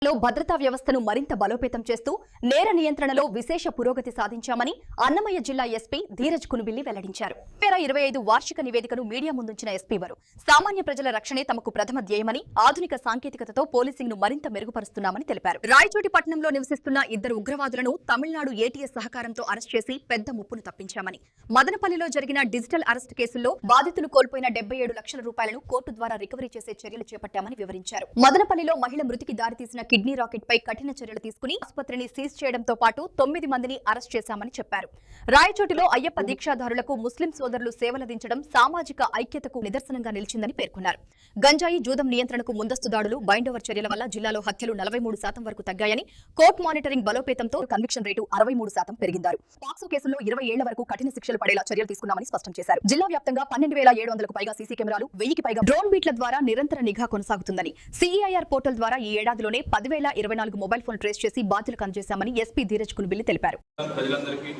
భద్రతా వ్యవస్థను మరింత బలోపేతం చేస్తూ నేర నియంత్రణలో విశేష పురోగతి సాధించామని అన్నమయ్య జిల్లా ఎస్పీ ధీరజ్ కునుబిల్లి వెల్లడించారు. 2025 వార్షిక నివేదికను మీడియా ముందుంచిన ఎస్పీ వారు సామాన్య ప్రజల రక్షణే తమకు ప్రథమ ధ్యేయమని, ఆధునిక సాంకేతికతతో పోలీసింగ్ ను మరింత మెరుగుపరుస్తున్నామని తెలిపారు. రాయచోటి పట్టణంలో నివసిస్తున్న ఇద్దరు ఉగ్రవాదులను తమిళనాడు ఏటీఎస్ సహకారంతో అరెస్ట్ చేసి పెద్ద ముప్పును తప్పించామని, మదనపల్లిలో జరిగిన డిజిటల్ అరెస్ట్ కేసుల్లో బాధితులు కోల్పోయిన 77 లక్షల రూపాయలను కోర్టు ద్వారా రికవరీ చేసే చర్యలు చేపట్టామని వివరించారు. మదనపల్లిలో మహిళ మృతికి దారితీసిన కిడ్నీ రాకెట్ పై కఠిన చర్యలు తీసుకుని ఆసుపత్రిని సీజ్ చేయడంతో పాటు 9 మందిని అరెస్ట్ చేశామని చెప్పారు. రాయచోటిలో అయ్యప్ప దీక్షాదారులకు ముస్లిం సోదరులు సేవలందించడం సామాజిక ఐక్యతకు నిదర్శనంగా నిలిచిందని పేర్కొన్నారు. గంజాయి, జూదం నియంత్రణకు ముందస్తు దాడులు, బైండోవర్ చర్యల వల్ల జిల్లాలో హత్యలు 43% వరకు తగ్గాయని, కోర్టు మానిటరింగ్ బలోపేతంతో కన్విక్షన్ రేటు 63% పెరిగిందారు. పాక్సో కేసుల్లో 20 ఏళ్ల వరకు కఠిన శిక్షలు పడేలా చర్యలు తీసుకున్నామని స్పష్టం చేశారు. జిల్లా వ్యాప్తంగా 12,700కు పైగా సీసీ కెమెరాలు, 1000కి పైగా డ్రోన్ బీట్ల ద్వారా నిరంతర నిఘా కొనసాగుతుందని, సిఈఐఆర్ పోర్టల్ ద్వారా ఈ ఏడాదిలోనే 10,024 మొబైల్ ఫోన్ ట్రేస్ చేసి బాధ్యులకు అందజేశామని ఎస్పీ ధీరజ్ కునుబిల్లి తెలిపారు. ప్రజలందరికీ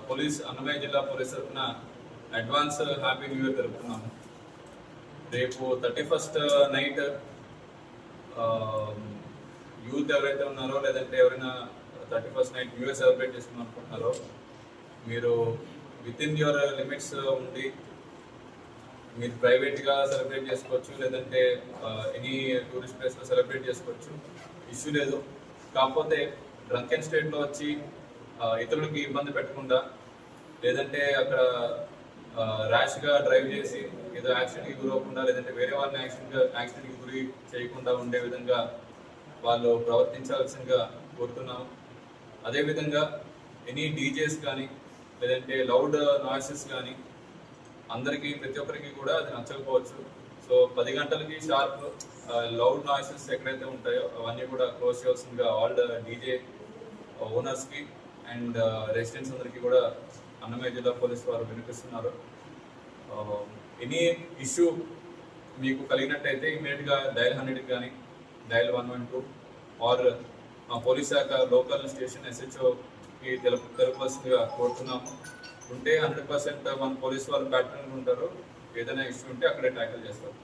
పోలీస్ అన్నమయ్య జిల్లా పోలీస్ తరఫున అడ్వాన్స్ హ్యాపీ న్యూ ఇయర్ జరుపుతున్నాము. రేపు 31st నైట్ యూత్ ఎవరైతే ఉన్నారో, లేదంటే ఎవరైనా 31st night new year celebrate చేసుకుని అనుకుంటున్నారో, మీరు విత్ ఇన్ యువర్ లిమిట్స్ ఉండి మీరు ప్రైవేట్గా సెలబ్రేట్ చేసుకోవచ్చు, లేదంటే ఎనీ టూరిస్ట్ ప్లేస్లో సెలబ్రేట్ చేసుకోవచ్చు, ఇష్యూ లేదు. కాకపోతే డ్రంక్ అండ్ స్టేట్లో వచ్చి ఇతరులకి ఇబ్బంది పెట్టకుండా, లేదంటే అక్కడ ర్యాష్గా డ్రైవ్ చేసి ఏదో యాక్సిడెంట్కి గురవకుండా, లేదంటే వేరే వాళ్ళని యాక్సిడెంట్కి గురి చేయకుండా ఉండే విధంగా వాళ్ళు ప్రవర్తించాల్సిందిగా కోరుతున్నాము. అదేవిధంగా ఎనీ డీజేస్ కానీ, లేదంటే లౌడ్ నాయిసెస్ కానీ అందరికీ ప్రతి ఒక్కరికి కూడా అది నచ్చకపోవచ్చు. సో 10 గంటలకి షార్ప్ లౌడ్ నాయిసెస్ ఎక్కడైతే ఉంటాయో అవన్నీ కూడా క్లోజ్ చేయాల్సిందిగా ఆల్ డీజే ఓనర్స్కి అండ్ రెసిడెంట్స్ అందరికీ కూడా అన్నమయ్య జిల్లా పోలీస్ వారు వినిపిస్తున్నారు. ఎనీ ఇష్యూ మీకు కలిగినట్టయితే ఇమీడియట్గా డయల్ 100కి కానీ డయల్ 112 ఆర్ మా పోలీస్ శాఖ లోకల్ స్టేషన్ SHOకి తెలుపవలసిందిగా కోరుతున్నాము. ఉంటే 100% మన పోలీస్ వాళ్ళు ప్యాటర్న్ ఉంటారు. ఏదైనా ఇష్యూ ఉంటే అక్కడే ట్యాకిల్ చేస్తారు.